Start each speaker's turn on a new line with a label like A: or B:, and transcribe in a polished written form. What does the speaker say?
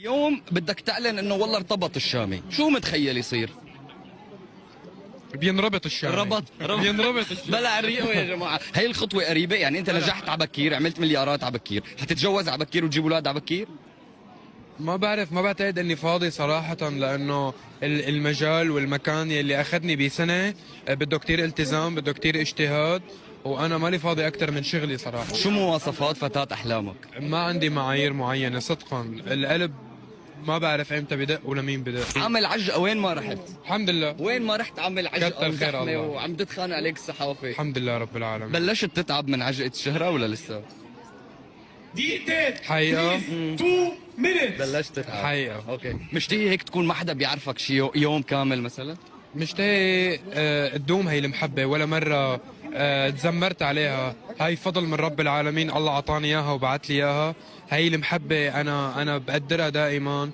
A: يوم بدك تعلن انه والله ارتبط الشامي، شو متخيل يصير؟
B: بينربط الشامي.
A: ربط
B: بينربط الشامي.
A: بلا قريبه يا جماعه، هي الخطوه قريبه، يعني انت نجحت على بكير، عملت مليارات على بكير، حتتجوز على بكير وتجيب اولاد على بكير؟
B: ما بعرف، ما بعتقد اني فاضي صراحة، لانه المجال والمكان يلي اخذني بسنة بده كتير التزام، بده كتير اجتهاد، وانا مالي فاضي اكتر من شغلي صراحة.
A: شو مواصفات فتاة احلامك؟
B: ما عندي معايير معينة صدقا، القلب ما بعرف امتى بدق ولا مين بدق.
A: عامل عجقه وين ما رحت؟
B: الحمد لله.
A: وين ما رحت عامل عجقه
B: كتر خير
A: وزحمة
B: الله.
A: وعم تتخانق عليك الصحافه.
B: الحمد لله رب العالمين.
A: بلشت تتعب من عجقه الشهره ولا لسه؟
C: دقيقتين.
B: حقيقة
C: 2 minutes.
A: بلشت تتعب
B: حقيقة
A: اوكي. مشتهي هيك تكون ما حدا بيعرفك شي يوم كامل مثلا؟
B: مشتهي تدوم هي المحبة، ولا مرة تزمرت عليها. هاي فضل من رب العالمين، الله عطاني اياها وبعت لي اياها. هي المحبة انا بقدرها دائما.